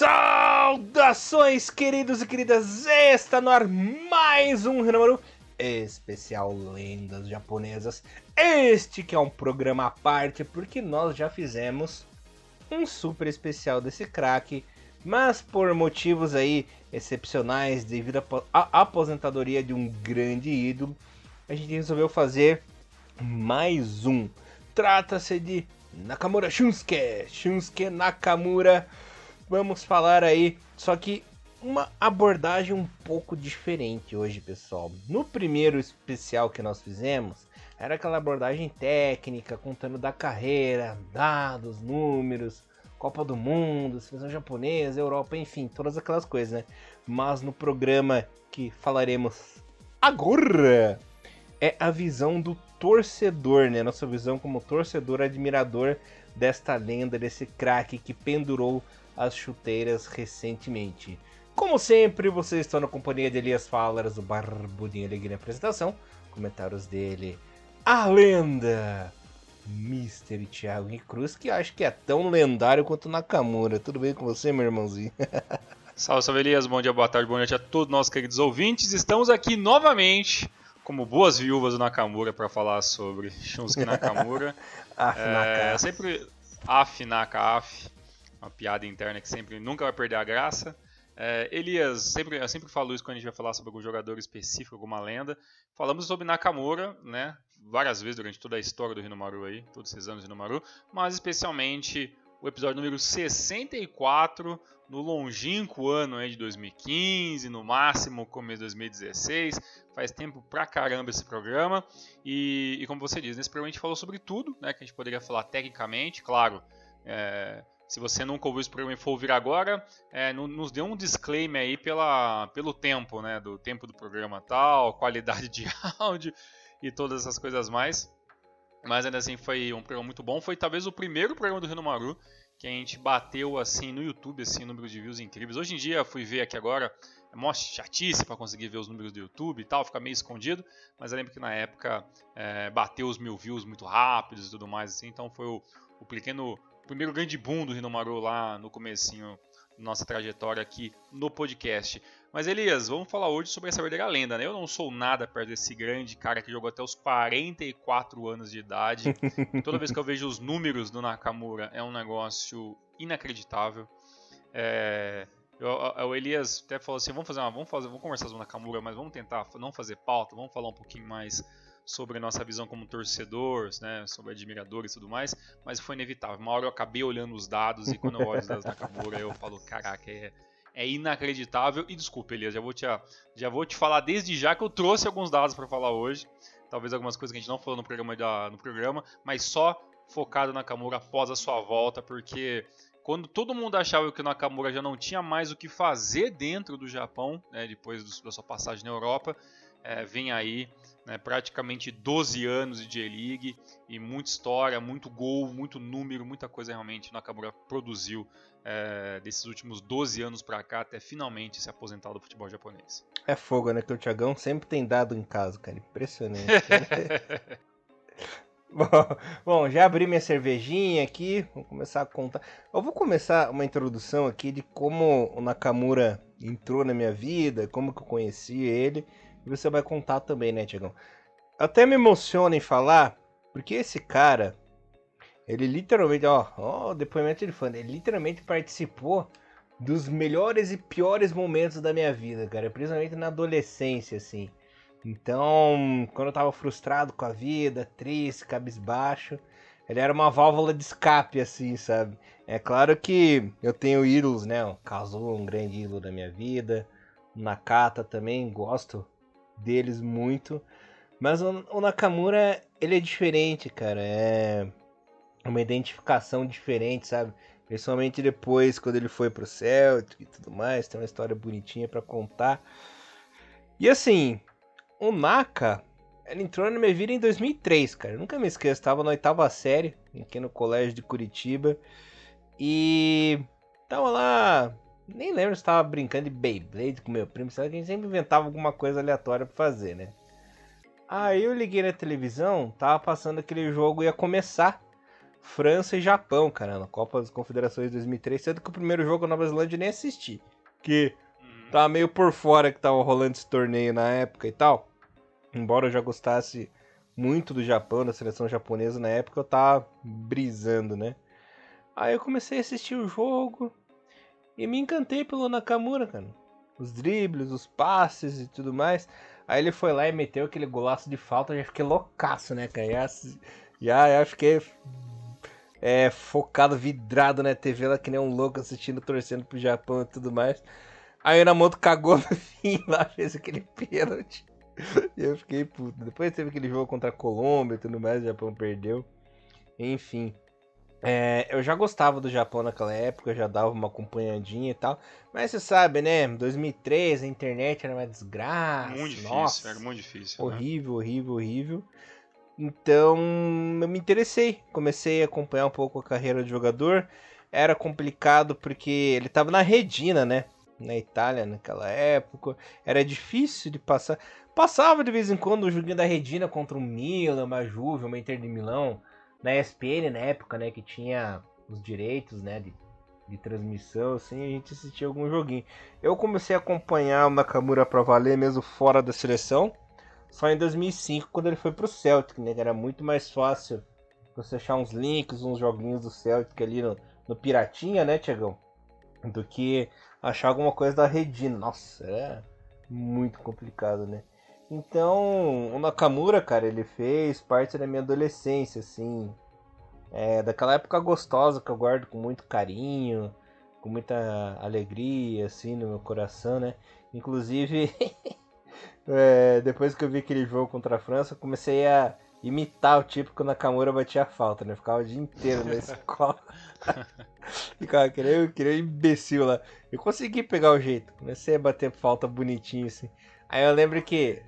Saudações, queridos e queridas! Está no ar mais um Renomaru especial Lendas Japonesas. Este que é um programa à parte, porque nós já fizemos um super especial desse craque, mas por motivos aí excepcionais, devido à aposentadoria de um grande ídolo, a gente resolveu fazer mais um. Trata-se de Nakamura Shunsuke Nakamura. Vamos falar aí, só que uma abordagem um pouco diferente hoje, pessoal. No primeiro especial que nós fizemos, era aquela abordagem técnica, contando da carreira, dados, números, Copa do Mundo, seleção japonesa, Europa, enfim, todas aquelas coisas, né? Mas no programa que falaremos agora, é a visão do torcedor, né? Nossa visão como torcedor admirador desta lenda, desse craque que pendurou as chuteiras recentemente. Como sempre, vocês estão na companhia de Elias Falas, o Barbudinho Alegria apresentação. Comentários dele, a lenda Mr. Thiago Cruz, que acho que é tão lendário quanto o Nakamura. Tudo bem com você, meu irmãozinho? Salve, salve Elias, bom dia, boa tarde, boa noite a todos nossos queridos ouvintes. Estamos aqui novamente, como boas viúvas do Nakamura, para falar sobre Shunsuke Nakamura. Sempre af, uma piada interna que sempre nunca vai perder a graça. Elias, eu sempre falo isso quando a gente vai falar sobre algum jogador específico, alguma lenda. Falamos sobre Nakamura, né, várias vezes durante toda a história do Renomaru aí, todos esses anos de Renomaru, mas especialmente o episódio número 64, no longínquo ano aí de 2015, no máximo começo de 2016. Faz tempo pra caramba esse programa. E como você diz, nesse programa a gente falou sobre tudo, né, que a gente poderia falar tecnicamente, claro. Se você nunca ouviu esse programa e for ouvir agora, nos dê um disclaimer aí pelo tempo, né, do tempo do programa tal, qualidade de áudio e todas essas coisas mais. Mas ainda assim foi um programa muito bom. Foi talvez o primeiro programa do Renomaru que a gente bateu assim no YouTube, assim, número de views incríveis. Hoje em dia, fui ver aqui agora, é mó chatice para conseguir ver os números do YouTube e tal, fica meio escondido. Mas eu lembro que na época bateu os 1000 views muito rápidos e tudo mais, assim. Então foi o primeiro grande boom do Renomaru lá no comecinho da nossa trajetória aqui no podcast. Mas Elias, vamos falar hoje sobre essa verdadeira lenda, né? Eu não sou nada perto desse grande cara que jogou até os 44 anos de idade. E toda vez que eu vejo os números do Nakamura é um negócio inacreditável. O Elias até falou assim, vamos conversar sobre o Nakamura, mas vamos tentar não fazer pauta, vamos falar um pouquinho mais sobre a nossa visão como torcedores, né, sobre admiradores e tudo mais, mas foi inevitável. Uma hora eu acabei olhando os dados e quando eu olho os dados do Nakamura eu falo, caraca, é inacreditável. E desculpa, Elias, já vou te falar desde já que eu trouxe alguns dados para falar hoje, talvez algumas coisas que a gente não falou no programa, mas só focado no Nakamura após a sua volta, porque quando todo mundo achava que o Nakamura já não tinha mais o que fazer dentro do Japão, né, depois da sua passagem na Europa, vem aí, né, praticamente 12 anos de J-League e muita história, muito gol, muito número, muita coisa realmente o Nakamura produziu desses últimos 12 anos pra cá até finalmente se aposentar do futebol japonês. É fogo, né? Que o Thiagão sempre tem dado em casa, cara. Impressionante. Bom, já abri minha cervejinha aqui, vamos começar a contar. Eu vou começar uma introdução aqui de como o Nakamura entrou na minha vida, como que eu conheci ele, e você vai contar também, né, Thiagão? Até me emociona em falar, porque esse cara, ele literalmente, depoimento de fã, ele literalmente participou dos melhores e piores momentos da minha vida, cara, principalmente na adolescência, assim. Então, quando eu tava frustrado com a vida, triste, cabisbaixo, ele era uma válvula de escape, assim, sabe? É claro que eu tenho ídolos, né? O Kazuo, um grande ídolo da minha vida. O Nakata também, gosto deles muito. Mas o Nakamura, ele é diferente, cara. É uma identificação diferente, sabe? Principalmente depois, quando ele foi pro Celtic e tudo mais. Tem uma história bonitinha pra contar. E assim, o Naka, ele entrou na minha vida em 2003, cara. Eu nunca me esqueço, estava na 8ª série, aqui no colégio de Curitiba. E tava lá, nem lembro se estava brincando de Beyblade com meu primo, sabe que a gente sempre inventava alguma coisa aleatória pra fazer, né? Aí eu liguei na televisão, tava passando aquele jogo, ia começar. França e Japão, cara, na Copa das Confederações de 2003, sendo que o primeiro jogo na Nova Zelândia eu nem assisti, porque tava meio por fora que tava rolando esse torneio na época e tal. Embora eu já gostasse muito do Japão, da seleção japonesa na época, eu tava brisando, né? Aí eu comecei a assistir o jogo e me encantei pelo Nakamura, cara. Os dribles, os passes e tudo mais. Aí ele foi lá e meteu aquele golaço de falta, eu já fiquei loucaço, né, cara? Já fiquei focado, vidrado na TV lá que nem um louco assistindo, torcendo pro Japão e tudo mais. Aí o Inamoto cagou no fim lá, fez aquele pênalti. E eu fiquei puto. Depois teve aquele jogo contra a Colômbia e tudo mais, o Japão perdeu. Enfim. Eu já gostava do Japão naquela época, eu já dava uma acompanhadinha e tal. Mas você sabe, né? 2003 a internet era uma desgraça. Muito difícil, nossa, era muito difícil. Horrível, né? horrível. Então eu me interessei. Comecei a acompanhar um pouco a carreira do jogador. Era complicado porque ele tava na Redina, né? Na Itália naquela época. Era difícil de passar. Passava de vez em quando o joguinho da Redina contra um Milan, uma Juve, uma Inter de Milão. Na ESPN na época, né, que tinha os direitos, né, de transmissão, assim, a gente assistia algum joguinho. Eu comecei a acompanhar o Nakamura pra valer mesmo fora da seleção, só em 2005, quando ele foi pro Celtic, né, que era muito mais fácil você achar uns links, uns joguinhos do Celtic ali no Piratinha, né, Tiagão, do que achar alguma coisa da Redina. Nossa, era muito complicado, né. Então, o Nakamura, cara, ele fez parte da minha adolescência, assim. Daquela época gostosa que eu guardo com muito carinho, com muita alegria, assim, no meu coração, né? Inclusive, depois que eu vi aquele jogo contra a França, eu comecei a imitar o tipo que o Nakamura batia a falta, né? Eu ficava o dia inteiro na escola. Ficava que nem um imbecil lá. Eu consegui pegar o jeito, comecei a bater falta bonitinho, assim. Aí eu lembro que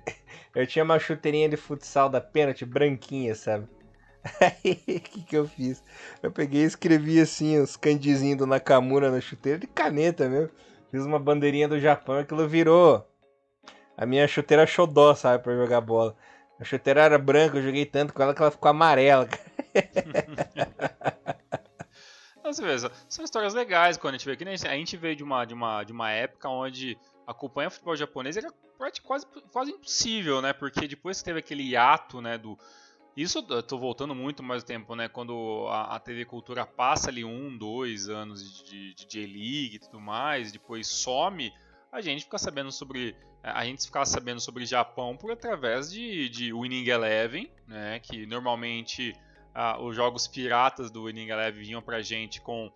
eu tinha uma chuteirinha de futsal da pênalti branquinha, sabe? Aí o que eu fiz? Eu peguei e escrevi assim os kanjizinhos do Nakamura na chuteira de caneta mesmo. Fiz uma bandeirinha do Japão e aquilo virou a minha chuteira xodó, sabe? Pra jogar bola. A chuteira era branca, eu joguei tanto com ela que ela ficou amarela. Você vê, são histórias legais quando a gente vê. Que nem a gente veio de uma época onde acompanhar o futebol japonês era quase impossível, né? Porque depois que teve aquele hiato, né? Isso eu tô voltando muito mais tempo, né? Quando a TV Cultura passa ali 2 anos de J-League e tudo mais, depois some, a gente ficava sabendo sobre Japão por através de Winning Eleven, né? Que normalmente os jogos piratas do Winning Eleven vinham pra gente com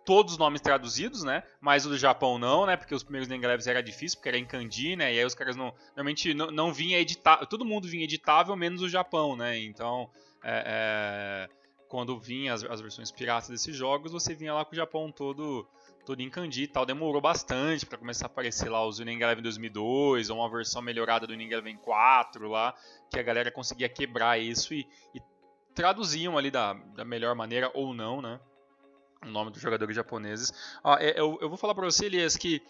todos os nomes traduzidos, né? Mas o do Japão não, né? Porque os primeiros Winning Elevens era difícil, porque era em kanji, né? E aí os caras normalmente não vinha editável, todo mundo vinha editável, menos o Japão, né? Então, quando vinha as versões piratas desses jogos, você vinha lá com o Japão todo em kanji e tal. Demorou bastante para começar a aparecer lá os Winning Eleven 2002, ou uma versão melhorada do Winning Eleven 4 lá, que a galera conseguia quebrar isso e traduziam ali da melhor maneira ou não, né? O nome dos jogadores japoneses. Eu vou falar pra você, Elias, que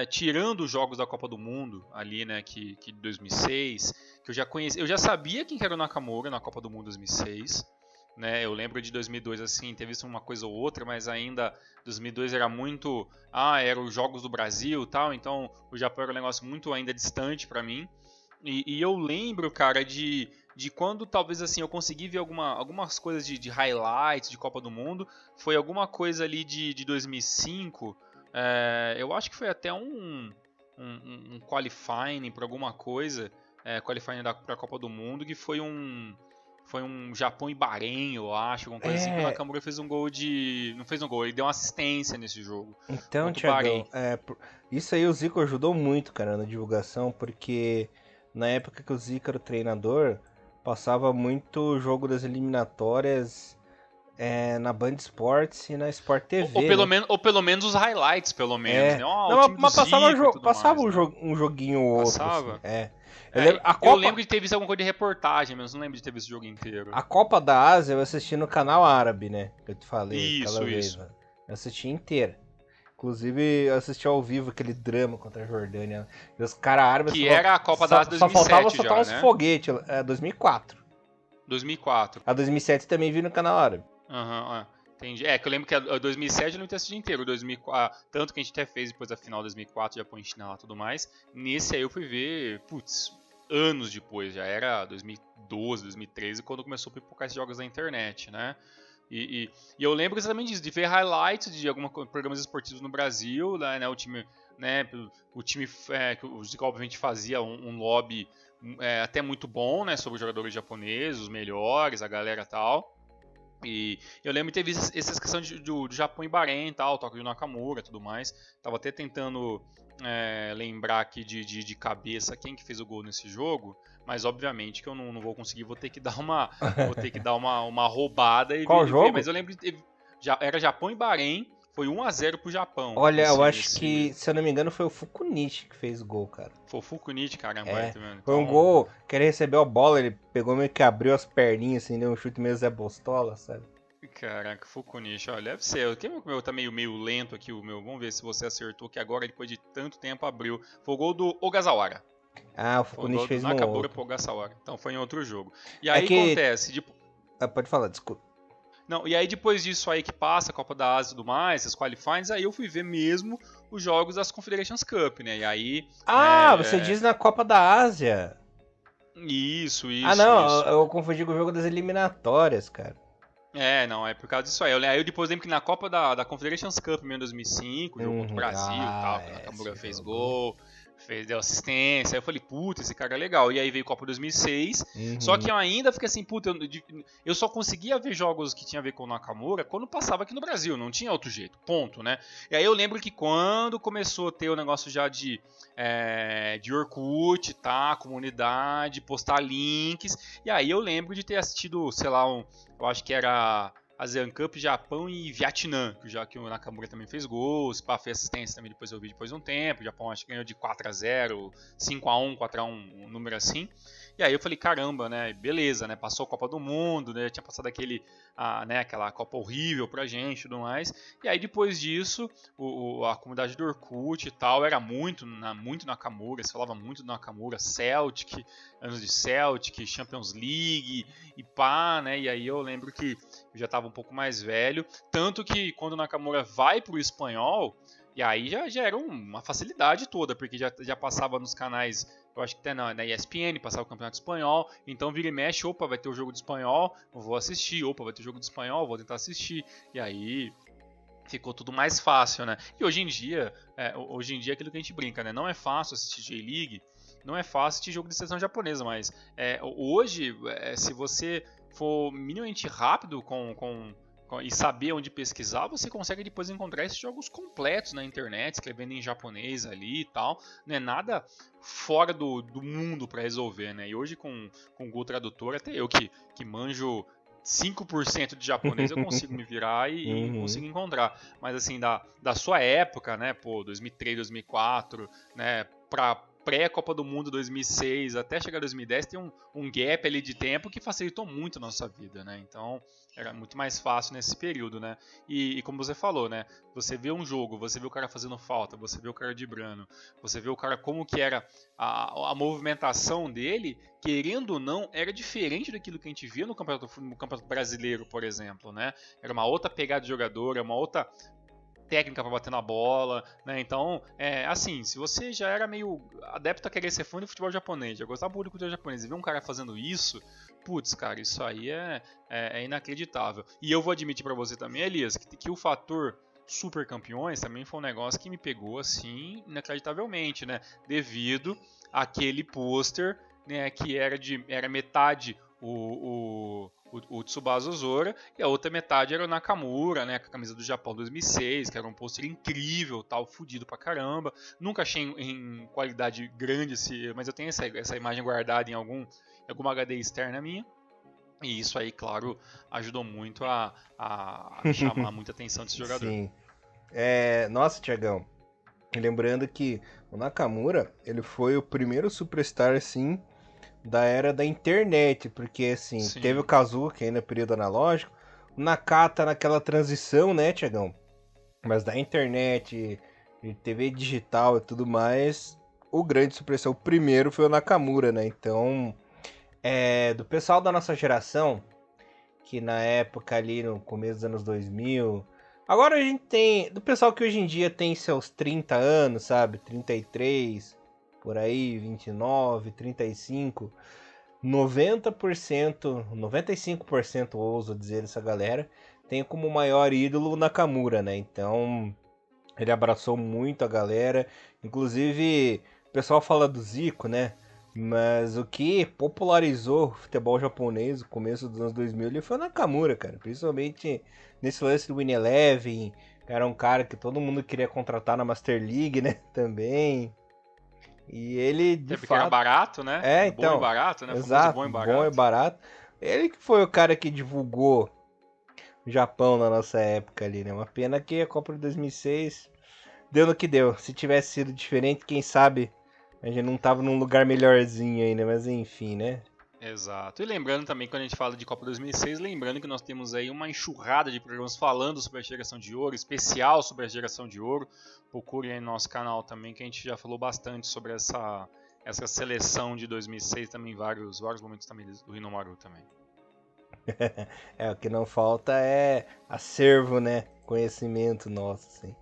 tirando os jogos da Copa do Mundo ali, né, que de 2006, que eu já conheci, eu já sabia quem era o Nakamura na Copa do Mundo 2006, né? Eu lembro de 2002 assim, ter visto uma coisa ou outra, mas ainda 2002 era muito, eram os jogos do Brasil, tal, então o Japão era um negócio muito ainda distante pra mim. E eu lembro, cara, de quando talvez assim eu consegui ver algumas coisas de highlights de Copa do Mundo. Foi alguma coisa ali de 2005. Eu acho que foi até um qualifying para alguma coisa. Qualifying para a Copa do Mundo, que foi um Japão e Bahrein, eu acho, alguma coisa assim, que o Nakamura fez um gol não fez um gol, ele deu uma assistência nesse jogo. Então, Thiagão, isso aí o Zico ajudou muito, cara, na divulgação, porque na época que o Zico era o treinador, passava muito jogo das eliminatórias na Band Esportes e na Sport TV. Ou pelo menos os highlights, pelo menos. Né? Mas passava um joguinho ou outro. Passava? Assim, eu lembro de ter visto alguma coisa de reportagem, mas não lembro de ter visto o jogo inteiro. A Copa da Ásia eu assisti no canal árabe, né? Que eu te falei aquela vez. Isso. Eu assisti inteira. Inclusive, eu assisti ao vivo aquele drama contra a Jordânia. E os caras árabes... Que era a Copa da Ásia 2007 só faltava soltar já, uns né? foguetes. 2004. 2004. A 2007 também vi no canal árabe. Entendi. Que eu lembro que 2007 eu não tinha assistido inteiro. 2004, tanto que a gente até fez depois da final de 2004, Japão e China lá e tudo mais. Nesse aí eu fui ver, anos depois. Já era 2012, 2013, quando começou a pipocar esses jogos na internet, né? E eu lembro exatamente disso, de ver highlights de alguns programas esportivos no Brasil, né, o time que o Zico obviamente fazia um lobby até muito bom, né, sobre os jogadores japoneses, os melhores, a galera tal. E eu lembro de ter visto essas questões do Japão e Bahrein e tal, toque de Nakamura e tudo mais. Tava até tentando lembrar aqui de cabeça quem que fez o gol nesse jogo, mas obviamente que eu não vou conseguir, vou ter que dar uma roubada e Qual ver, jogo? mas eu lembro era Japão e Bahrein, foi 1-0 pro Japão. Olha, eu acho que, se eu não me engano, foi o Fukunishi que fez o gol, cara. Foi o Fukunishi, caramba. Tá vendo? Foi um gol que ele recebeu a bola, ele pegou meio que abriu as perninhas, assim, deu um chute meio Zé Bostola, sabe? Caraca, Fukunishi, olha, deve ser. O meu tá meio lento aqui, o meu. Vamos ver se você acertou, que agora, depois de tanto tempo, abriu. Foi o gol do Ogasawara. O Fukunishi fez no outro. Nakamura pro Ogasawara. Então foi em outro jogo. E aí acontece... Pode falar, desculpa. Não, e aí depois disso aí que passa, a Copa da Ásia e tudo mais, as qualifiers, aí eu fui ver mesmo os jogos das Confederations Cup, né? E aí... você diz na Copa da Ásia. Isso. Eu confundi com o jogo das eliminatórias, cara. Não, é por causa disso aí. Aí eu depois lembro que na Copa da Confederations Cup, em 2005, jogo contra o Brasil e tal, que o Nakamura fez gol, deu assistência. Aí eu falei, puta, esse cara é legal. E aí veio Copa 2006. Só que eu ainda fiquei assim, puta, eu só conseguia ver jogos que tinha a ver com o Nakamura quando passava aqui no Brasil, não tinha outro jeito, ponto, né? E aí eu lembro que quando começou a ter o negócio já de Orkut, tá? Comunidade, postar links. E aí eu lembro de ter assistido, sei lá, eu acho que era ASEAN Cup, Japão e Vietnã, que o Nakamura também fez gols, fez assistência também, depois eu vi depois de um tempo. O Japão acho que ganhou de 4-0, 5-1, 4-1, um número assim. E aí eu falei, caramba, né, beleza, né, passou a Copa do Mundo, né, tinha passado aquela Copa horrível pra gente e tudo mais. E aí depois disso, a comunidade do Orkut e tal, era muito Nakamura, se falava muito do Nakamura, Celtic, anos de Celtic, Champions League e pá, né, e aí eu lembro que eu já estava um pouco mais velho, tanto que quando o Nakamura vai pro espanhol, e aí já era uma facilidade toda, porque já passava nos canais, eu acho que até na ESPN, passava o Campeonato Espanhol, então vira e mexe, opa, vai ter o jogo de espanhol, eu vou assistir, opa, vai ter o jogo de espanhol, vou tentar assistir, e aí ficou tudo mais fácil, né? E hoje em dia é aquilo que a gente brinca, né? Não é fácil assistir J-League, não é fácil assistir jogo de seleção japonesa, mas hoje, se você for minimamente rápido e saber onde pesquisar, você consegue depois encontrar esses jogos completos na internet, escrevendo em japonês ali e tal. Não é nada fora do mundo para resolver, né? E hoje com o Google Tradutor, até eu que manjo 5% de japonês, eu consigo me virar e consigo encontrar. Mas assim, da sua época, né? 2003, 2004, né? Pra pré-Copa do Mundo 2006 até chegar 2010 tem um gap ali de tempo que facilitou muito a nossa vida, né? Então era muito mais fácil nesse período, né? E como você falou, né? Você vê um jogo, você vê o cara fazendo falta, você vê o cara driblando, você vê o cara como que era a movimentação dele, querendo ou não, era diferente daquilo que a gente via no Campeonato Brasileiro, por exemplo, né? Era uma outra pegada de jogador, era uma outra técnica para bater na bola, né? Então, assim, se você já era meio adepto a querer ser fã de futebol japonês, já gostava muito do futebol japonês e ver um cara fazendo isso, putz, cara, isso aí é inacreditável. E eu vou admitir para você também, Elias, que o fator super campeões também foi um negócio que me pegou assim inacreditavelmente, né? Devido àquele pôster, né, que era metade o Tsubasa Ozora, e a outra metade era o Nakamura, né, com a camisa do Japão 2006, que era um pôster incrível, tal, fudido pra caramba. Nunca achei em qualidade grande, mas eu tenho essa imagem guardada em alguma HD externa minha. E isso aí, claro, ajudou muito a chamar muita atenção desse jogador. Sim. Nossa, Thiagão, lembrando que o Nakamura, ele foi o primeiro superstar, assim, da era da internet, porque assim, sim, teve o Kazuki que ainda é período analógico, o Nakata naquela transição, né, Thiagão? Mas da internet, de TV digital e tudo mais, o grande superstar, o primeiro foi o Nakamura, né? Então, do pessoal da nossa geração, que na época ali, no começo dos anos 2000... Agora a gente tem, do pessoal que hoje em dia tem seus 30 anos, sabe? 33, por aí, 29, 35... 90%, 95% ouso dizer essa galera, tem como maior ídolo o Nakamura, né? Então, ele abraçou muito a galera. Inclusive, o pessoal fala do Zico, né? Mas o que popularizou o futebol japonês no começo dos anos 2000 ele foi o Nakamura, cara. Principalmente nesse lance do Win Eleven, que era um cara que todo mundo queria contratar na Master League, né? Também. E ele, de Porque fato... era barato, né? É, Bom e então. barato, né? O famoso Exato, bom e bom e barato. barato. Ele que foi o cara que divulgou o Japão na nossa época ali, né? Uma pena que a Copa de 2006 deu no que deu. Se tivesse sido diferente, quem sabe a gente não tava num lugar melhorzinho ainda, mas enfim, né? Exato. E lembrando também, quando a gente fala de Copa 2006, lembrando que nós temos aí uma enxurrada de programas falando sobre a geração de ouro, especial sobre a geração de ouro. Procurem aí no nosso canal também, que a gente já falou bastante sobre essa seleção de 2006, também vários momentos também do Hinomaru também. O que não falta é acervo, né? Conhecimento nosso, assim.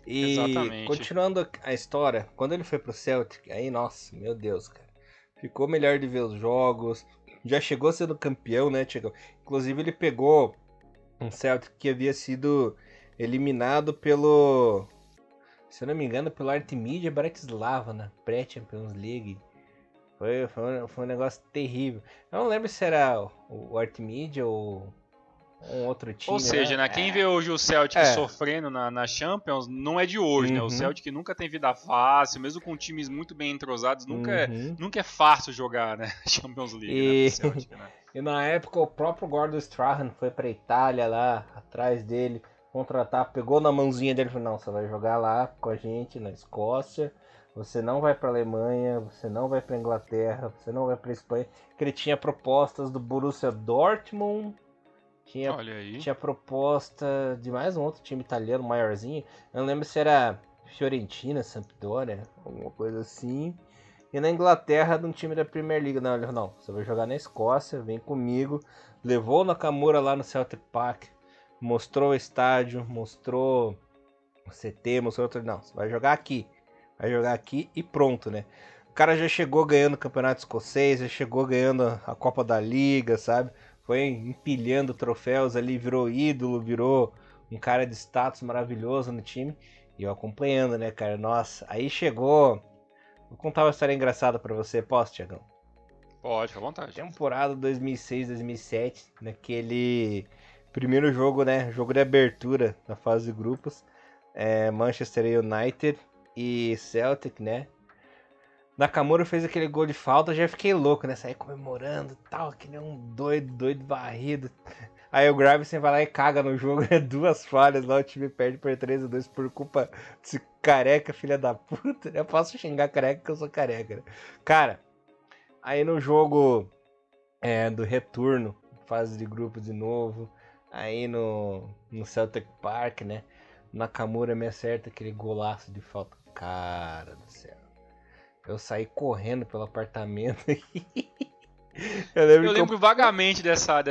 E Exatamente. continuando a história, quando ele foi pro Celtic, aí, nossa, meu Deus, cara. Ficou melhor de ver os jogos. Já chegou sendo campeão, né? Inclusive, ele pegou um Celtic que havia sido eliminado pelo... Se eu não me engano, pelo Artemídia Bratislava na pré-Champions League. Foi um negócio terrível. Eu não lembro se era o Artemídia ou um outro time. Ou seja, né, quem vê hoje o Celtic sofrendo na Champions não é de hoje, né? O Celtic nunca tem vida fácil, mesmo com times muito bem entrosados, nunca é fácil jogar, né? Champions League, né, pro Celtic, né? E na época o próprio Gordon Strachan foi pra Itália lá, atrás dele, contratar, pegou na mãozinha dele e falou, não, você vai jogar lá com a gente na Escócia, você não vai pra Alemanha, você não vai pra Inglaterra, você não vai pra Espanha, porque ele tinha propostas do Borussia Dortmund, tinha proposta de mais um outro time italiano maiorzinho. Eu não lembro se era Fiorentina, Sampdoria, alguma coisa assim. E na Inglaterra, de um time da Premier League. Não, ele falou, não, você vai jogar na Escócia, vem comigo. Levou o Nakamura lá no Celtic Park, mostrou o estádio, mostrou o CT, mostrou outro. Não, você vai jogar aqui. Vai jogar aqui e pronto, né? O cara já chegou ganhando o Campeonato Escocês, já chegou ganhando a Copa da Liga, sabe? Foi empilhando troféus ali, virou ídolo, virou um cara de status maravilhoso no time. E eu acompanhando, né, cara? Nossa, aí chegou... Vou contar uma história engraçada pra você, posso, Thiagão? Pode, fica à vontade. Temporada 2006-2007, naquele primeiro jogo, né? Jogo de abertura da fase de grupos. Manchester United e Celtic, né? Nakamura fez aquele gol de falta, já fiquei louco, né? Saí comemorando e tal, que nem um doido varrido. Aí o Gravesen vai lá e caga no jogo, né? 2 falhas lá, o time perde por 3-2 por culpa desse careca, filha da puta. Eu posso xingar careca porque eu sou careca, né? Cara, aí no jogo do retorno, fase de grupo de novo, aí no Celtic Park, né? Nakamura me acerta aquele golaço de falta. Cara do céu. Eu saí correndo pelo apartamento. Eu lembro vagamente dessa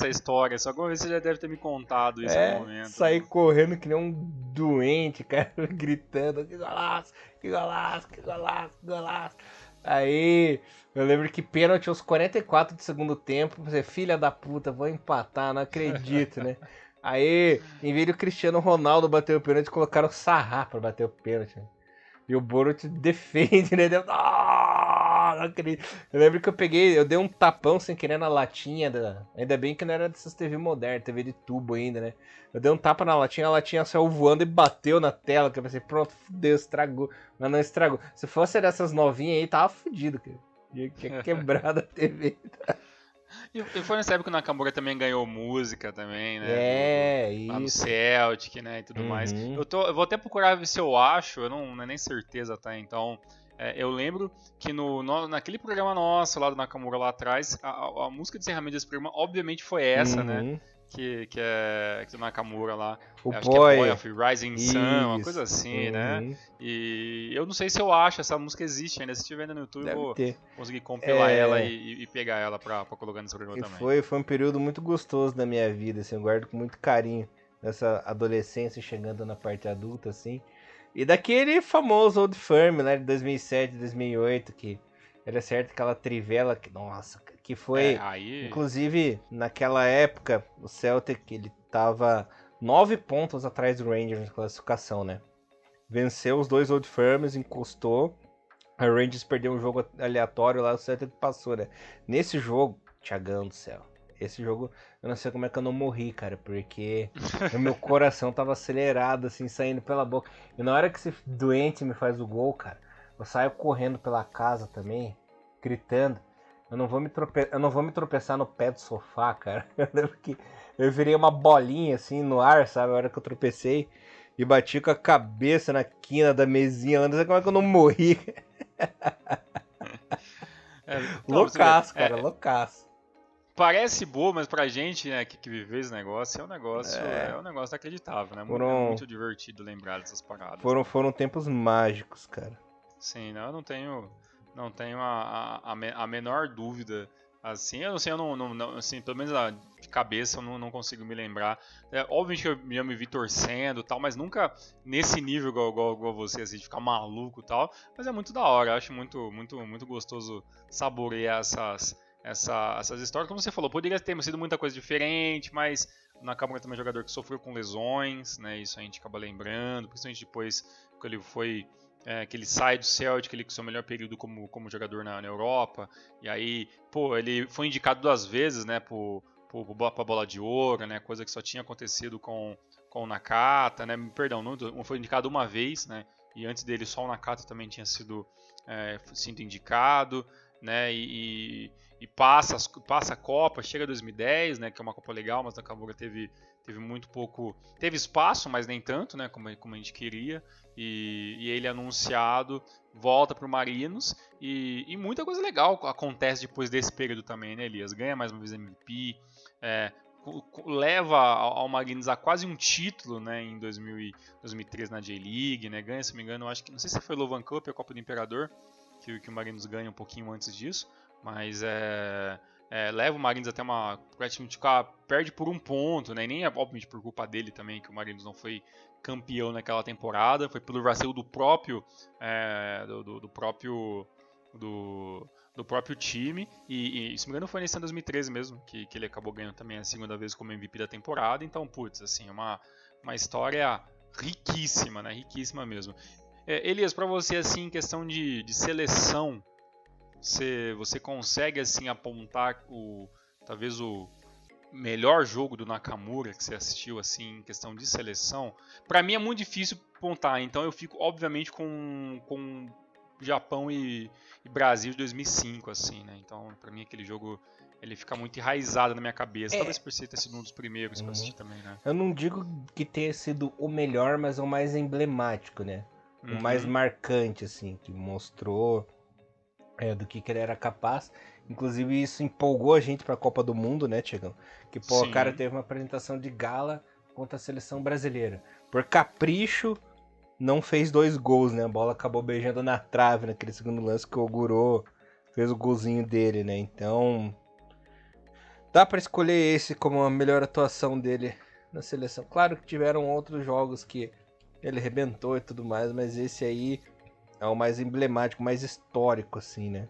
história, só que uma vez você já deve ter me contado isso em algum momento. Saí correndo que nem um doente, cara, gritando, que golaço, que golaço, que golaço, que golaço. Aí, eu lembro que pênalti aos 44 do segundo tempo, você, filha da puta, vou empatar, não acredito, né? Aí, em vez do Cristiano Ronaldo bater o pênalti, colocaram o Sarra pra bater o pênalti. E o Boruto defende, né? Não acredito. Eu lembro que eu dei um tapão sem querer na latinha. Ainda bem que não era dessas TV modernas, TV de tubo ainda, né? Eu dei um tapa na latinha, a latinha saiu voando e bateu na tela. Que eu pensei, pronto, fudeu, estragou. Mas não estragou. Se fosse dessas novinhas aí, tava fudido, cara. Tinha quebrado a TV. E foi nessa época que o Nakamura também ganhou música também, né? Isso. Lá no Celtic, né? E tudo mais. Eu vou até procurar ver se eu acho, eu não é nem certeza, tá? Então, eu lembro que naquele programa nosso lá do Nakamura lá atrás, a música de encerramento desse programa, obviamente, foi essa, né? que é do Nakamura lá. Acho que é Boy of Rising Sun, uma coisa Isso. assim, né? E eu não sei se eu acho, essa música existe ainda. Se estiver no YouTube, Deve eu vou ter. conseguir compilar ela e pegar ela pra colocar nesse programa E também. foi um período muito gostoso da minha vida, assim, eu guardo com muito carinho essa adolescência chegando na parte adulta, assim. E daquele famoso Old Firm, né, de 2007, 2008, que era certo aquela trivela, que, nossa, que foi, Aí... inclusive, naquela época, o Celtic, ele tava 9 pontos atrás do Rangers na classificação, né? Venceu os dois Old Firms, encostou, a Rangers perdeu um jogo aleatório lá, o Celtic passou, né? Nesse jogo, Thiagão do céu, esse jogo, eu não sei como é que eu não morri, cara, porque o meu coração tava acelerado, assim, saindo pela boca. E na hora que esse doente me faz o gol, cara, eu saio correndo pela casa também, gritando. Eu não vou me tropeçar no pé do sofá, cara. Eu lembro que eu virei uma bolinha, assim, no ar, sabe? A hora que eu tropecei e bati com a cabeça na quina da mesinha. Eu não sei como é que eu não morri. Então, você vê, Loucaço, cara, loucaço. parece boa, mas pra gente, né, que vive esse negócio, é um negócio inacreditável, né? É Foram, muito divertido lembrar dessas paradas, foram, né? foram tempos mágicos, cara. Sim, não, eu não tenho a menor dúvida. Assim, eu não sei, assim, pelo menos de cabeça eu não consigo me lembrar. Óbvio que eu já me vi torcendo e tal, mas nunca nesse nível igual você, assim, de ficar maluco e tal. Mas é muito da hora, eu acho muito gostoso saborear essas histórias. Como você falou, poderia ter sido muita coisa diferente, mas o Nakamura também é um jogador que sofreu com lesões, né? Isso a gente acaba lembrando, principalmente depois que ele foi. Que ele sai do Celtic, ele com seu melhor período como jogador na Europa, e aí, pô, ele foi indicado 2 vezes, né, pra bola de ouro, né, coisa que só tinha acontecido com o Nakata, né, perdão, não foi indicado uma vez, né, e antes dele só o Nakata também tinha sido indicado, né, e passa a Copa, chega 2010, né, que é uma Copa legal, mas a Nakamura teve muito pouco, teve espaço, mas nem tanto, né, como a gente queria, e ele anunciado, volta para o Marinos, e muita coisa legal acontece depois desse período também, né, Elias? Ganha mais uma vez MVP, leva ao Marinos a quase um título, né, em 2013 na J-League, né, ganha, se não me engano, acho que, não sei se foi Lovan Cup ou a Copa do Imperador, que o Marinos ganha um pouquinho antes disso, mas leva o Marinos até praticamente perde por 1 ponto, né? E nem é obviamente por culpa dele também que o Marinos não foi campeão naquela temporada, foi pelo vacilo do próprio do próprio time e se não me engano foi nesse ano 2013 mesmo que ele acabou ganhando também a segunda vez como MVP da temporada. Então, putz, assim, uma história riquíssima, né? Riquíssima mesmo. Elias, para você assim, em questão de seleção, você consegue assim apontar talvez o melhor jogo do Nakamura que você assistiu assim em questão de seleção? Para mim é muito difícil apontar, então eu fico obviamente com Japão e Brasil de 2005 assim, né? Então para mim aquele jogo ele fica muito enraizado na minha cabeça, talvez por ser ter sido um dos primeiros que eu assisti também, né? Eu não digo que tenha sido o melhor, mas o mais emblemático, né? O mais marcante, assim, que mostrou do que ele era capaz. Inclusive isso empolgou a gente para a Copa do Mundo, né, Tiagão? Que pô, o cara teve uma apresentação de gala contra a seleção brasileira. Por capricho, não fez 2 gols, né? A bola acabou beijando na trave naquele segundo lance que o Oguro fez o golzinho dele, né? Então, dá para escolher esse como a melhor atuação dele na seleção. Claro que tiveram outros jogos que ele arrebentou e tudo mais, mas esse aí é o mais emblemático, mais histórico, assim, né?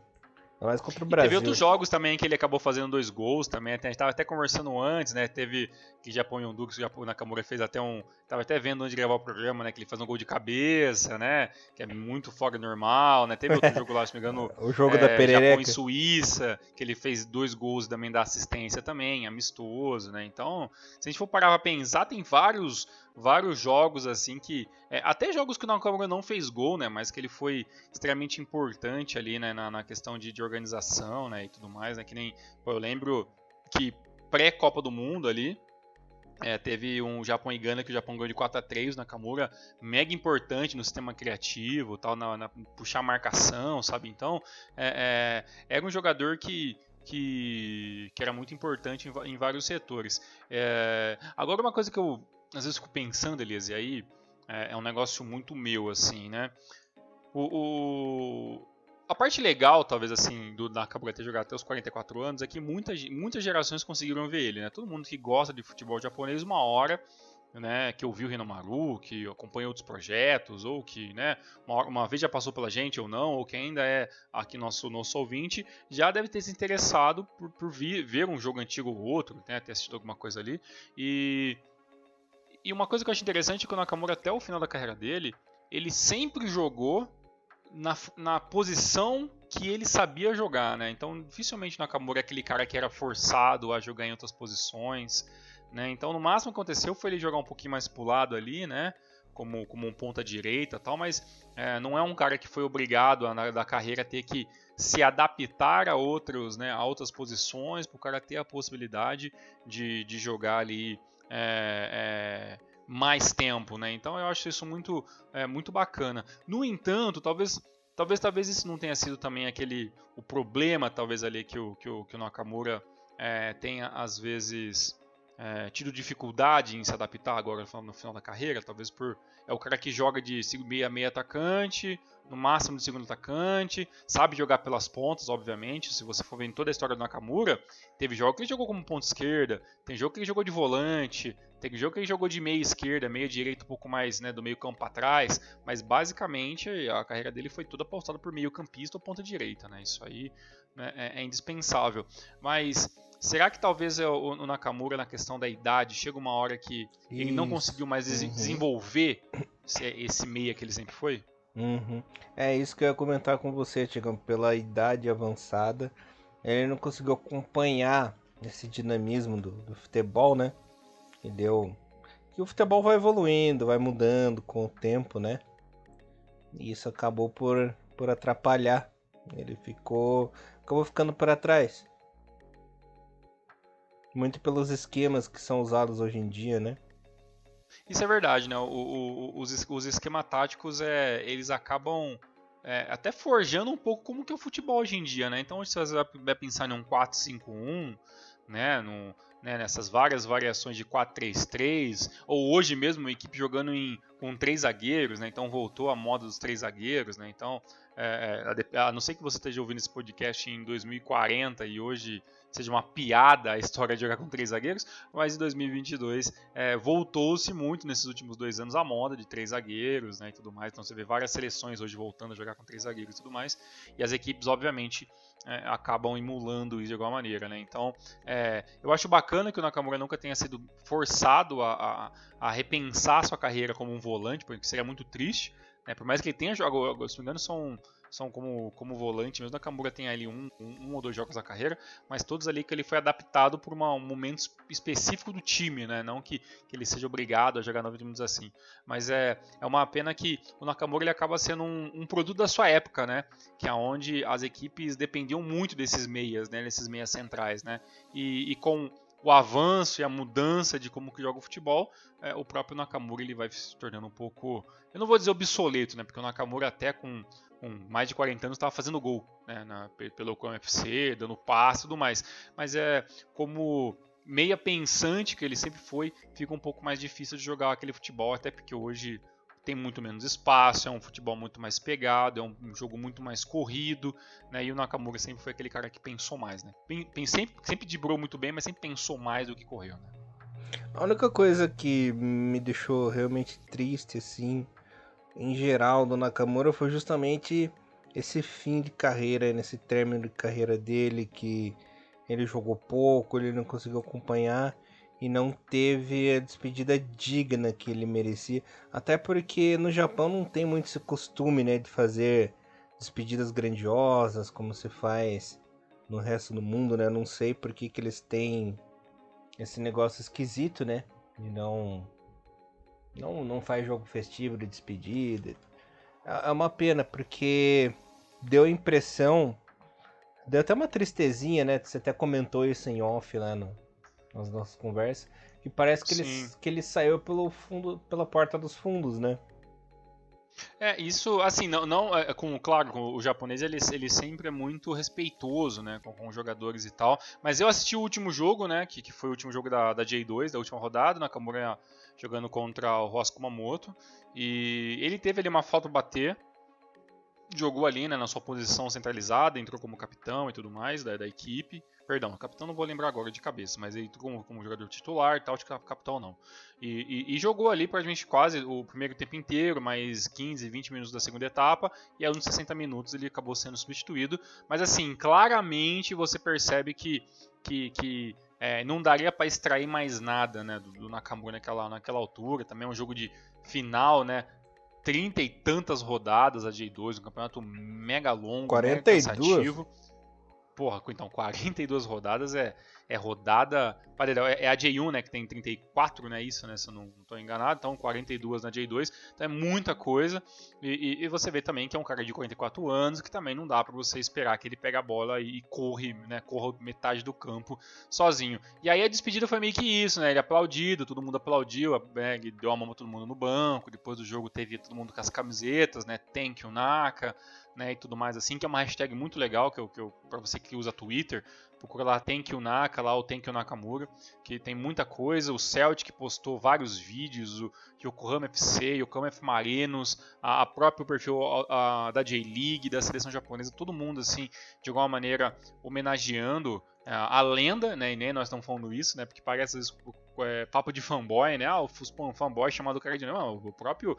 É mais contra o E teve Brasil. outros jogos também que ele acabou fazendo 2 gols também. A gente tava até conversando antes, né? Teve que Japão e Honduras, o Nakamura fez até tava até vendo onde gravar o programa, né? Que ele faz um gol de cabeça, né? Que é muito fora do normal, né? Teve outro jogo lá, se não me engano, o jogo da Japão e perereca. Suíça, que ele fez 2 gols também da assistência também, amistoso, né? Então, se a gente for parar pra pensar, tem vários jogos assim que até jogos que o Nakamura não fez gol, né, mas que ele foi extremamente importante ali, né, na questão de organização, né, e tudo mais, né, que nem, pô, eu lembro que pré-Copa do Mundo ali, teve um Japão e Gana que o Japão ganhou de 4-3, o Nakamura mega importante no sistema criativo, tal, puxar a marcação, sabe? Então, era um jogador que que era muito importante em vários setores. Agora, uma coisa que eu às vezes fico pensando, Elias, e aí é um negócio muito meu, assim, né? A parte legal, talvez, assim, da Nakamura ter jogado até os 44 anos é que muitas gerações conseguiram ver ele, né? Todo mundo que gosta de futebol japonês, uma hora, né, que ouviu o Hinamaru, que acompanha outros projetos, ou que, né, uma vez já passou pela gente ou não, ou que ainda é aqui nosso ouvinte, já deve ter se interessado por ver um jogo antigo ou outro, né, ter assistido alguma coisa ali. E uma coisa que eu acho interessante é que o Nakamura, até o final da carreira dele, ele sempre jogou na posição que ele sabia jogar, né? Então, dificilmente o Nakamura é aquele cara que era forçado a jogar em outras posições, né? Então, no máximo que aconteceu foi ele jogar um pouquinho mais pro lado ali, né? Como um ponta direita, tal, mas não é um cara que foi obrigado da carreira a ter que se adaptar a outros, né? A outras posições, para o cara ter a possibilidade de jogar ali mais tempo, né? Então eu acho isso muito bacana. No entanto, talvez isso não tenha sido também o problema, talvez ali que o Nakamura tenha às vezes tido dificuldade em se adaptar agora no final da carreira, talvez é o cara que joga de meia atacante, no máximo de segundo atacante, sabe jogar pelas pontas, obviamente. Se você for ver em toda a história do Nakamura, teve jogo que ele jogou como ponta esquerda, tem jogo que ele jogou de volante, tem jogo que ele jogou de meia esquerda, meia direita, um pouco mais, né, do meio campo para trás, mas basicamente a carreira dele foi toda pautada por meio campista ou ponta direita, né? Isso aí, né, é indispensável. Mas será que talvez o Nakamura, na questão da idade, chega uma hora que ele não conseguiu mais desenvolver esse meia que ele sempre foi? É isso que eu ia comentar com você, Tiagão. Pela idade avançada, ele não conseguiu acompanhar esse dinamismo do futebol, né? Que o futebol vai evoluindo, vai mudando com o tempo, né? E isso acabou por atrapalhar. Ele acabou ficando para trás. Muito pelos esquemas que são usados hoje em dia, né? Isso é verdade, né? Os esquemas táticos, eles acabam até forjando um pouco como que é o futebol hoje em dia, né? Então, se você vai pensar em um 4-5-1, né? Nessas várias variações de 4-3-3, ou hoje mesmo uma equipe jogando com 3 zagueiros, né? Então voltou a moda dos 3 zagueiros, né? Então, a não ser que você esteja ouvindo esse podcast em 2040 e hoje seja uma piada a história de jogar com 3 zagueiros, mas em 2022 voltou-se muito nesses últimos 2 anos a moda de 3 zagueiros, né, e tudo mais. Então você vê várias seleções hoje voltando a jogar com 3 zagueiros e tudo mais, e as equipes obviamente acabam emulando isso de alguma maneira, né? Então eu acho bacana que o Nakamura nunca tenha sido forçado a repensar sua carreira como um volante, porque seria muito triste, né? Por mais que ele tenha jogado, se não me engano, são como volante, mesmo o Nakamura tem ali um ou 2 jogos na carreira, mas todos ali que ele foi adaptado por um momento específico do time, né? Não que ele seja obrigado a jogar 90 minutos assim. Mas é uma pena que o Nakamura ele acaba sendo um produto da sua época, né? Que é onde as equipes dependiam muito desses meias, né? Desses meias centrais, né? E com o avanço e a mudança de como que joga o futebol, o próprio Nakamura ele vai se tornando um pouco, eu não vou dizer obsoleto, né? Porque o Nakamura até com mais de 40 anos estava fazendo gol, né? Pelo Oklahoma FC, dando passe e tudo mais. Mas como meia pensante que ele sempre foi, fica um pouco mais difícil de jogar aquele futebol, até porque hoje tem muito menos espaço, é um futebol muito mais pegado, é um jogo muito mais corrido, né? E o Nakamura sempre foi aquele cara que pensou mais, né? Sempre driblou muito bem, mas sempre pensou mais do que correu, né? A única coisa que me deixou realmente triste, assim, em geral, do Nakamura foi justamente esse fim de carreira, nesse término de carreira dele, que ele jogou pouco, ele não conseguiu acompanhar e não teve a despedida digna que ele merecia. Até porque no Japão não tem muito esse costume, né, de fazer despedidas grandiosas como se faz no resto do mundo, né? Eu não sei por que eles têm esse negócio esquisito, né? De não faz jogo festivo de despedida. É uma pena, porque deu a impressão, deu até uma tristezinha, né? Você até comentou isso em off lá nas nossas conversas, que parece que ele saiu pela porta dos fundos, né? Isso, assim, não claro, o japonês ele sempre é muito respeitoso, né, com os jogadores e tal, mas eu assisti o último jogo, né, que foi o último jogo da J2, da última rodada, Nakamura jogando contra o Ross Kumamoto, e ele teve ali uma falta bater, jogou ali, né, na sua posição centralizada, entrou como capitão e tudo mais da equipe. Perdão, capitão não vou lembrar agora de cabeça, mas ele entrou como jogador titular e tal, de capitão não. E jogou ali praticamente quase o primeiro tempo inteiro, mais 15, 20 minutos da segunda etapa, e aí nos 60 minutos ele acabou sendo substituído. Mas assim, claramente você percebe que não daria para extrair mais nada, né, do Nakamura naquela altura. Também é um jogo de final, né? 30 e tantas rodadas a J2, um campeonato mega longo, 42? mega cansativo. Porra, então 42 rodadas é rodada. É a J1, né? Que tem 34, né? Isso, né? Se eu não estou enganado. Então 42 na J2. Então é muita coisa. E você vê também que é um cara de 44 anos, que também não dá para você esperar que ele pegue a bola e corra metade do campo sozinho. E aí a despedida foi meio que isso, né? Ele aplaudido, todo mundo aplaudiu, ele deu a mão pra todo mundo no banco. Depois do jogo teve todo mundo com as camisetas, né? Thank you, Naka. Né, e tudo mais assim, que é uma hashtag muito legal, para você que usa Twitter, procura lá Thank you Naka, lá o Thank you Nakamura, que tem muita coisa. O Celtic postou vários vídeos, o Yokohama FC, Yokohama F Marinos, a próprio perfil da J-League, da seleção japonesa, todo mundo assim, de alguma maneira homenageando a lenda, né, e nem nós estamos falando isso, né, porque parece às vezes papo de fanboy, né, o fanboy chamado o cara de... Não, o próprio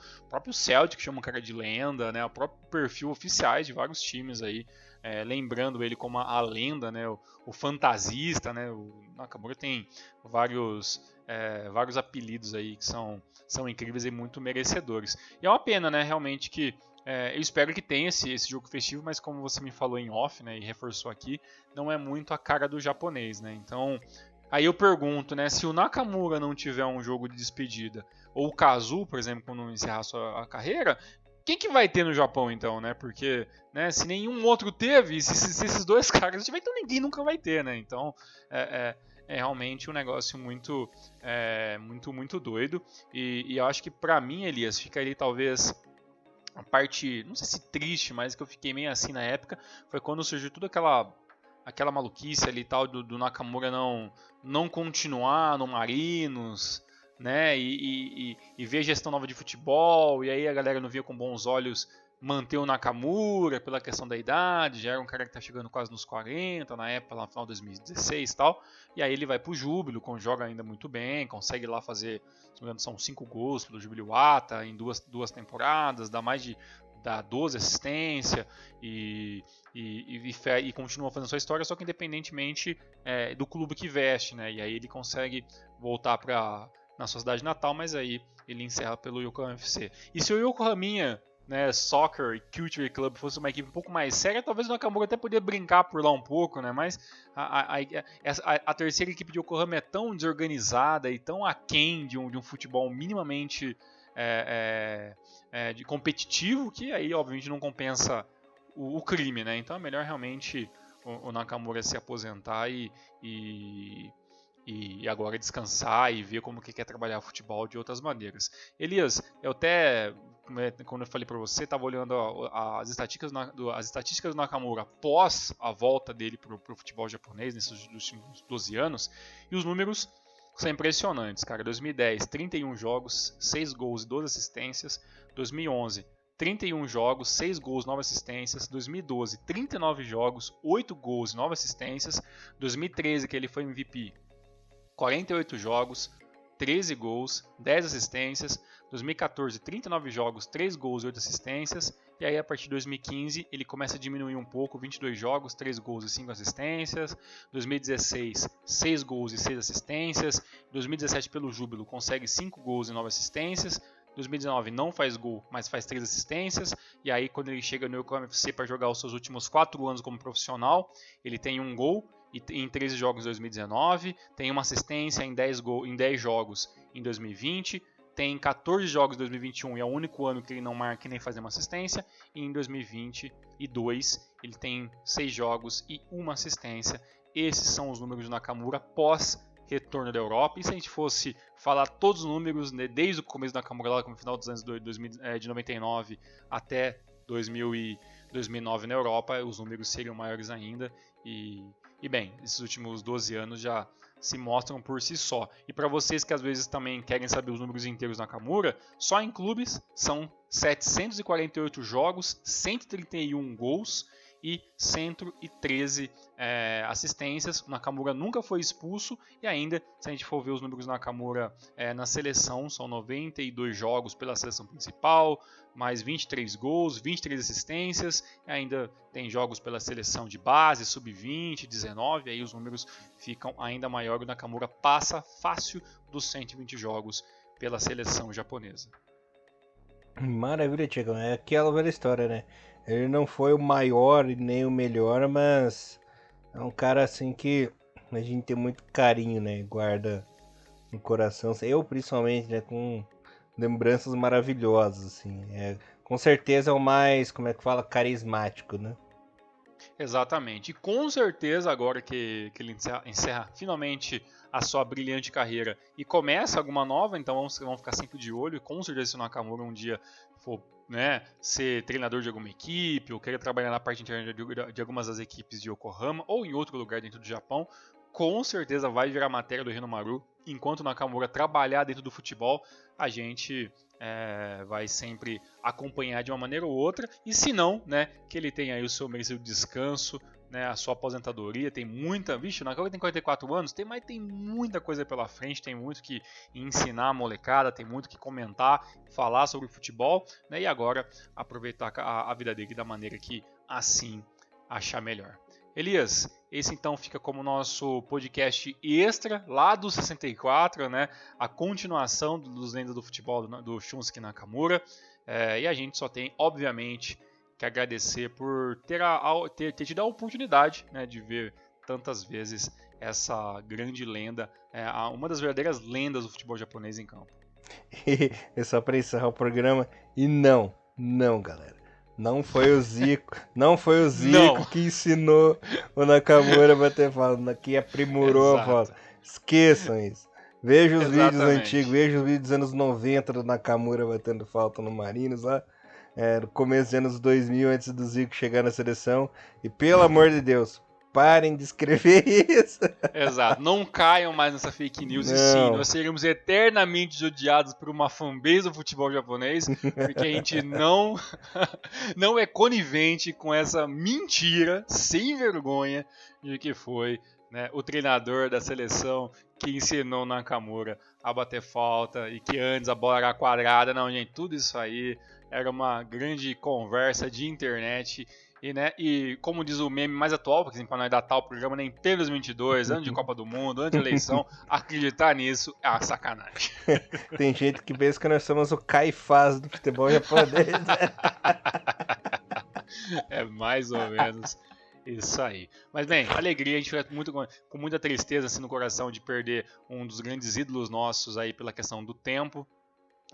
Celtic chama o cara de lenda, né, o próprio perfil oficiais de vários times aí, lembrando ele como a lenda, né, o fantasista, né, o Nakamura tem vários apelidos aí que são incríveis e muito merecedores. E é uma pena, né, realmente que eu espero que tenha esse jogo festivo, mas como você me falou em off, né, e reforçou aqui, não é muito a cara do japonês, né? Então, aí eu pergunto, né, se o Nakamura não tiver um jogo de despedida, ou o Kazu, por exemplo, quando encerrar a carreira, quem que vai ter no Japão então, né? Porque, né, se nenhum outro teve, se esses dois caras tiverem, então ninguém nunca vai ter, né? Então, é realmente um negócio muito doido. E eu acho que pra mim, Elias, fica ali talvez a parte, não sei se triste, mas que eu fiquei meio assim na época, foi quando surgiu toda aquela maluquice ali e tal do Nakamura não continuar no Marinos, né? E ver gestão nova de futebol, e aí a galera não via com bons olhos manter o Nakamura pela questão da idade, já era um cara que tá chegando quase nos 40, na época, lá no final de 2016 e tal, e aí ele vai pro Júbilo, joga ainda muito bem, consegue lá fazer, se não me engano, são 5 gols pelo Júbilo Iwata em duas temporadas, dá 12 assistência e continua fazendo sua história, só que independentemente do clube que veste, né? E aí ele consegue voltar na sua cidade natal, mas aí ele encerra pelo Yokohama FC. E se o Yokohaminha, né, Soccer e Culture Club fosse uma equipe um pouco mais séria, talvez o Nakamura até poderia brincar por lá um pouco, né? Mas a terceira equipe de Yokohama é tão desorganizada e tão aquém de um futebol minimamente de competitivo, que aí obviamente não compensa o crime, né? Então é melhor realmente o Nakamura se aposentar e agora descansar e ver como que quer trabalhar futebol de outras maneiras. Elias, eu até, quando eu falei para você, estava olhando as estatísticas do Nakamura após a volta dele para o futebol japonês nesses últimos 12 anos, e os números são impressionantes, cara. 2010, 31 jogos, 6 gols e 12 assistências. 2011, 31 jogos, 6 gols, 9 assistências. 2012, 39 jogos, 8 gols e 9 assistências. 2013, que ele foi MVP, 48 jogos, 13 gols, 10 assistências. 2014, 39 jogos, 3 gols e 8 assistências. E aí a partir de 2015 ele começa a diminuir um pouco, 22 jogos, 3 gols e 5 assistências. 2016, 6 gols e 6 assistências. 2017 pelo Júbilo consegue 5 gols e 9 assistências. 2019 não faz gol, mas faz 3 assistências. E aí quando ele chega no Yokohama FC para jogar os seus últimos 4 anos como profissional, ele tem 1 gol em 13 jogos em 2019, tem uma assistência em 10 jogos em 2020, tem 14 jogos em 2021 e é o único ano que ele não marca e nem faz nenhuma assistência, e em 2022 ele tem 6 jogos e 1 assistência. Esses são os números do Nakamura pós retorno da Europa. E se a gente fosse falar todos os números, né, desde o começo da Nakamura, lá no final dos anos de 99 até 2009 na Europa, os números seriam maiores ainda. E bem, esses últimos 12 anos já se mostram por si só. E para vocês que às vezes também querem saber os números inteiros da Nakamura, só em clubes são 748 jogos, 131 gols e 113 assistências. O Nakamura nunca foi expulso e ainda, se a gente for ver os números do Nakamura na seleção, são 92 jogos pela seleção principal, mais 23 gols, 23 assistências, e ainda tem jogos pela seleção de base, sub-20, 19, aí os números ficam ainda maiores. O Nakamura passa fácil dos 120 jogos pela seleção japonesa. Maravilha, Tiagão. É aquela velha história, né? Ele não foi o maior e nem o melhor, mas é um cara assim que a gente tem muito carinho, né? Guarda no coração. Eu, principalmente, né? Com lembranças maravilhosas, assim. Com certeza é o mais, como é que fala? Carismático, né? Exatamente. E com certeza agora que ele encerra finalmente a sua brilhante carreira e começa alguma nova, então vamos ficar sempre de olho. E com certeza se o Nakamura um dia for, né, ser treinador de alguma equipe ou querer trabalhar na parte interna de algumas das equipes de Yokohama ou em outro lugar dentro do Japão, com certeza vai virar matéria do Hiromaru. Enquanto o Nakamura trabalhar dentro do futebol, a gente vai sempre acompanhar de uma maneira ou outra. E se não, né, que ele tenha aí o seu merecido descanso, né, a sua aposentadoria. Tem muita... Vixe, o Nakamura tem 44 anos, mas tem muita coisa pela frente, tem muito que ensinar a molecada, tem muito que comentar, falar sobre futebol, né, e agora aproveitar a vida dele da maneira que assim achar melhor. Elias, esse então fica como nosso podcast extra lá do 64, né? A continuação dos lendas do futebol do Shunsuke Nakamura. E a gente só tem, obviamente, que agradecer por ter tido a oportunidade, né, de ver tantas vezes essa grande lenda, uma das verdadeiras lendas do futebol japonês em campo. É só para encerrar o programa. E não, galera. Não foi o Zico que ensinou o Nakamura a bater falta, que aprimorou a falta. Esqueçam isso. Veja os vídeos antigos, veja os vídeos dos anos 90 do Nakamura batendo falta no Marinos lá, no começo dos anos 2000, antes do Zico chegar na seleção. E pelo amor de Deus, parem de escrever isso. Exato, não caiam mais nessa fake news. E sim, nós seremos eternamente odiados por uma fanbase do futebol japonês, porque a gente não é conivente com essa mentira sem vergonha de que foi, né, o treinador da seleção que ensinou o Nakamura a bater falta e que antes a bola era quadrada. Não, gente, tudo isso aí era uma grande conversa de internet. E como diz o meme mais atual, porque para nós datar o programa nem tem 2022, ano de Copa do Mundo, ano de eleição, acreditar nisso é uma sacanagem. Tem gente que pensa que nós somos o Caifás do futebol japonês. É mais ou menos isso aí. Mas bem, alegria, a gente fica com muita tristeza assim, no coração de perder um dos grandes ídolos nossos aí pela questão do tempo.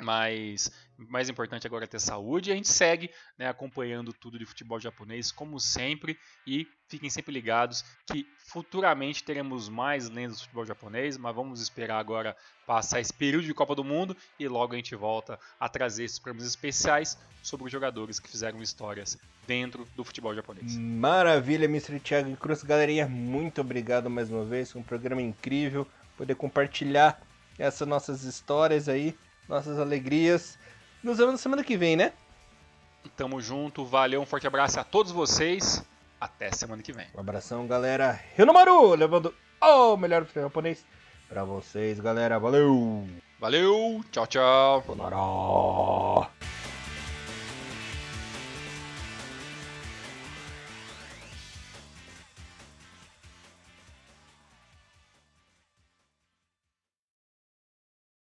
Mas o mais importante agora é ter saúde. E a gente segue, né, acompanhando tudo de futebol japonês, como sempre. E fiquem sempre ligados que futuramente teremos mais lendas do futebol japonês. Mas vamos esperar agora passar esse período de Copa do Mundo. E logo a gente volta a trazer esses programas especiais sobre os jogadores que fizeram histórias dentro do futebol japonês. Maravilha, Mr. Thiago Cruz. Galerinha, muito obrigado mais uma vez. Foi um programa incrível. Poder compartilhar essas nossas histórias aí, nossas alegrias. Nos vemos na semana que vem, né? Tamo junto, valeu, um forte abraço a todos vocês. Até semana que vem. Um abração, galera. Hiromaru, levando o melhor futebol japonês pra vocês, galera. Valeu! Valeu, tchau, tchau. Sonora.